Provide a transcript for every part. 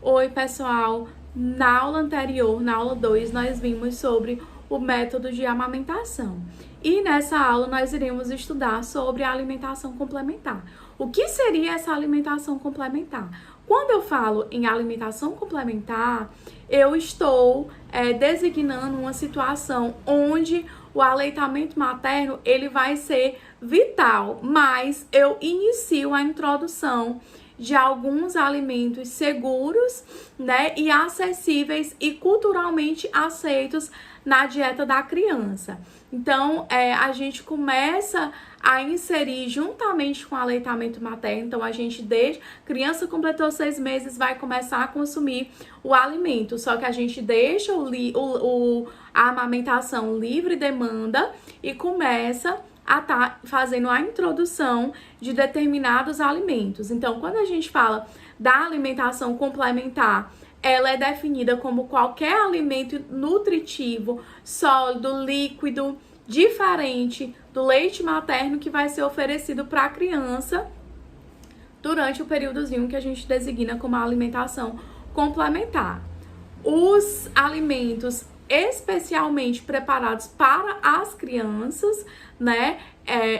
Oi, pessoal! Na aula anterior, na aula 2, nós vimos sobre o método de amamentação. E nessa aula nós iremos estudar sobre a alimentação complementar. O que seria essa alimentação complementar? Quando eu falo em alimentação complementar, eu estou designando uma situação onde o aleitamento materno ele vai ser vital, mas eu inicio a introdução de alguns alimentos seguros, né, e acessíveis e culturalmente aceitos na dieta da criança. Então, a gente começa a inserir juntamente com o aleitamento materno. Então, a gente criança completou 6 meses, vai começar a consumir o alimento. Só que a gente deixa a amamentação livre demanda e começa a estar fazendo a introdução de determinados alimentos. Então, quando a gente fala da alimentação complementar, ela é definida como qualquer alimento nutritivo, sólido, líquido, diferente do leite materno que vai ser oferecido para a criança durante o períodozinho que a gente designa como alimentação complementar. Os alimentos especialmente preparados para as crianças, né?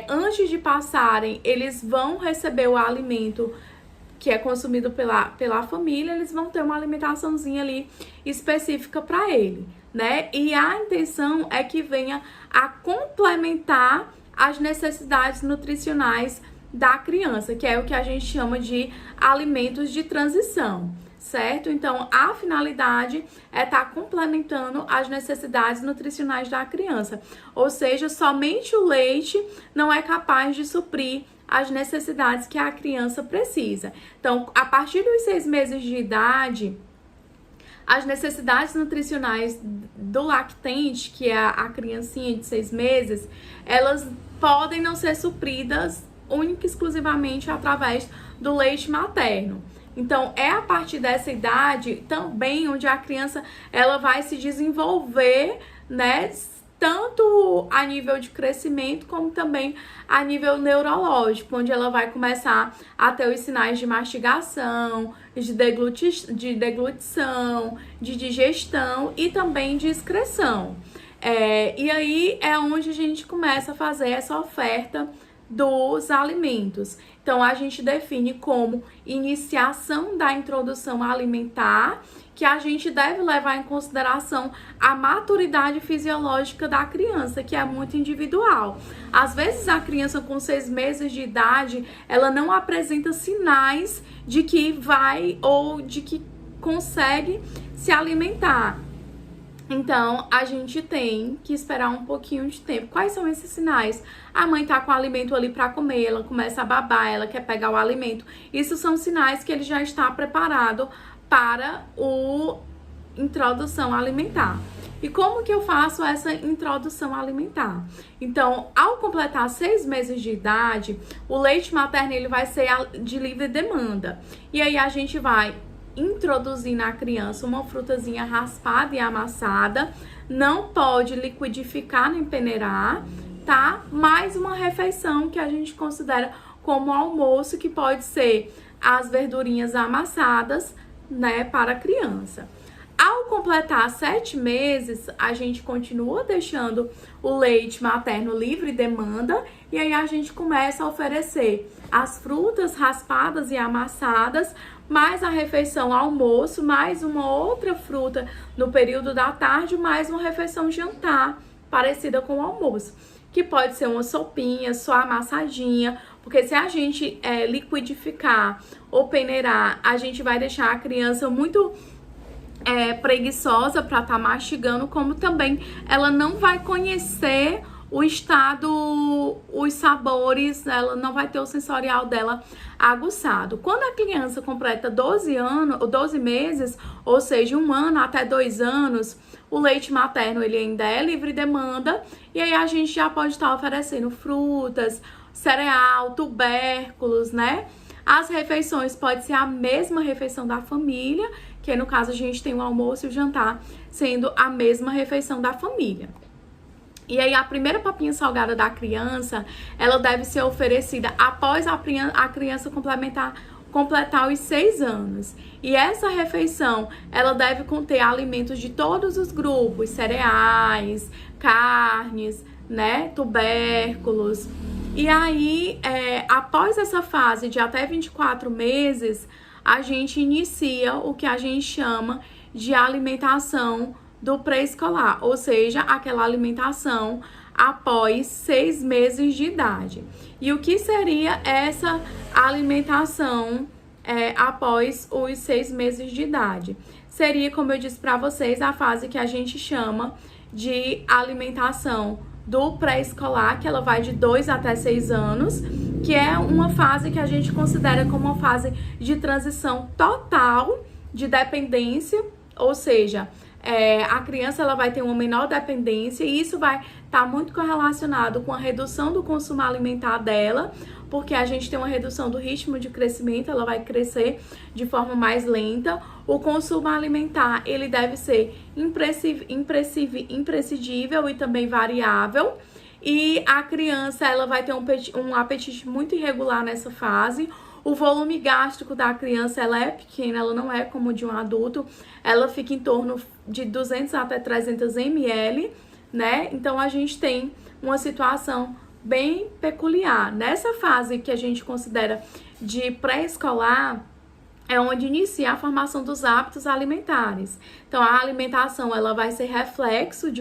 Antes de passarem, eles vão receber o alimento que é consumido pela família, eles vão ter uma alimentaçãozinha ali específica para ele, né? E a intenção é que venha a complementar as necessidades nutricionais da criança, que é o que a gente chama de alimentos de transição, certo? Então, a finalidade é estar complementando as necessidades nutricionais da criança. Ou seja, somente o leite não é capaz de suprir as necessidades que a criança precisa. Então, a partir dos 6 meses de idade, as necessidades nutricionais do lactente, que é a criancinha de 6 meses, elas podem não ser supridas única e exclusivamente através do leite materno. Então, é a partir dessa idade também onde a criança ela vai se desenvolver, né? Tanto a nível de crescimento, como também a nível neurológico, onde ela vai começar a ter os sinais de mastigação, de deglutição, de digestão e também de excreção. E aí é onde a gente começa a fazer essa oferta dos alimentos. Então, a gente define como iniciação da introdução alimentar, que a gente deve levar em consideração a maturidade fisiológica da criança, que é muito individual. Às vezes, a criança com 6 meses de idade, ela não apresenta sinais de que vai ou de que consegue se alimentar. Então, a gente tem que esperar um pouquinho de tempo. Quais são esses sinais? A mãe tá com o alimento ali para comer, ela começa a babar, ela quer pegar o alimento. Isso são sinais que ele já está preparado para a introdução alimentar. E como que eu faço essa introdução alimentar? Então, ao completar 6 meses de idade, o leite materno ele vai ser de livre demanda. E aí a gente vai introduzir na criança uma frutazinha raspada e amassada, não pode liquidificar nem peneirar, tá? Mais uma refeição que a gente considera como almoço, que pode ser as verdurinhas amassadas, né, para a criança. Ao completar 7 meses, a gente continua deixando o leite materno livre demanda e aí a gente começa a oferecer as frutas raspadas e amassadas, mais a refeição almoço, mais uma outra fruta no período da tarde, mais uma refeição jantar parecida com o almoço, que pode ser uma sopinha só amassadinha, porque se a gente liquidificar ou peneirar, a gente vai deixar a criança muito preguiçosa para estar mastigando, como também ela não vai conhecer o estado, os sabores, ela não vai ter o sensorial dela aguçado. Quando a criança completa 12 meses, ou seja, 1 ano até 2 anos, o leite materno ele ainda é livre demanda, e aí a gente já pode estar oferecendo frutas, cereal, tubérculos, né? As refeições pode ser a mesma refeição da família, que no caso a gente tem o almoço e o jantar sendo a mesma refeição da família. E aí a primeira papinha salgada da criança, ela deve ser oferecida após a criança complementar completar os 6 anos. E essa refeição, ela deve conter alimentos de todos os grupos, cereais, carnes, né, tubérculos. E aí, após essa fase de até 24 meses, a gente inicia o que a gente chama de alimentação do pré-escolar, ou seja, aquela alimentação após 6 meses de idade. E o que seria essa alimentação após os 6 meses de idade? Seria, como eu disse para vocês, a fase que a gente chama de alimentação do pré-escolar, que ela vai de 2 até 6 anos, que é uma fase que a gente considera como uma fase de transição total de dependência, ou seja, a criança ela vai ter uma menor dependência e isso vai estar muito correlacionado com a redução do consumo alimentar dela, porque a gente tem uma redução do ritmo de crescimento, ela vai crescer de forma mais lenta. O consumo alimentar, ele deve ser imprescindível e também variável. E a criança, ela vai ter um apetite muito irregular nessa fase. O volume gástrico da criança, ela é pequena, ela não é como de um adulto. Ela fica em torno de 200 até 300 ml, né? Então, a gente tem uma situação bem peculiar. Nessa fase que a gente considera de pré-escolar, é onde inicia a formação dos hábitos alimentares. Então, a alimentação, ela vai ser reflexo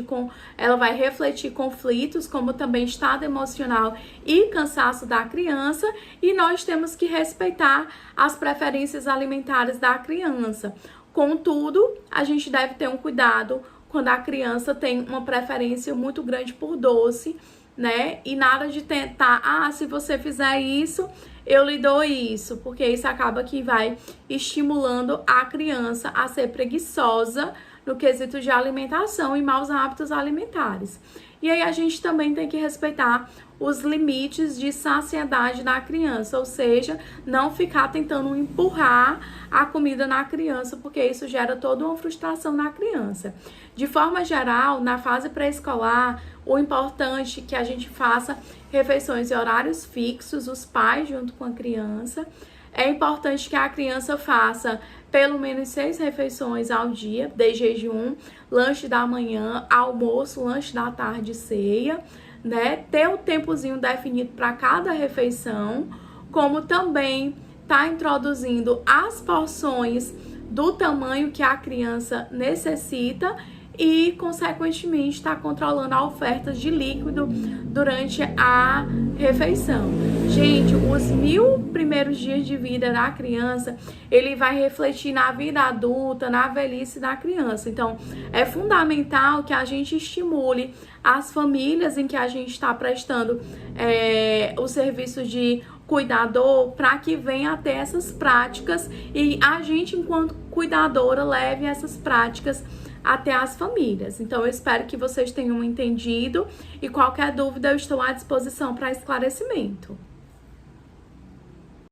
ela vai refletir conflitos, como também estado emocional e cansaço da criança, e nós temos que respeitar as preferências alimentares da criança. Contudo, a gente deve ter um cuidado quando a criança tem uma preferência muito grande por doce, né? E nada de tentar, se você fizer isso, eu lhe dou isso, porque isso acaba que vai estimulando a criança a ser preguiçosa no quesito de alimentação e maus hábitos alimentares. E aí a gente também tem que respeitar os limites de saciedade da criança, ou seja, não ficar tentando empurrar a comida na criança, porque isso gera toda uma frustração na criança. De forma geral, na fase pré-escolar, o importante é que a gente faça refeições em horários fixos, os pais junto com a criança. É importante que a criança faça pelo menos 6 refeições ao dia, de jejum, lanche da manhã, almoço, lanche da tarde e ceia, né? Ter um tempozinho definido para cada refeição, como também tá introduzindo as porções do tamanho que a criança necessita e, consequentemente, está controlando a oferta de líquido durante a refeição. Gente, os 1000 primeiros dias de vida da criança, ele vai refletir na vida adulta, na velhice da criança. Então, é fundamental que a gente estimule as famílias em que a gente está prestando o serviço de cuidador, para que venha a ter essas práticas e a gente, enquanto cuidadora, leve essas práticas até as famílias. Então, eu espero que vocês tenham entendido e qualquer dúvida eu estou à disposição para esclarecimento.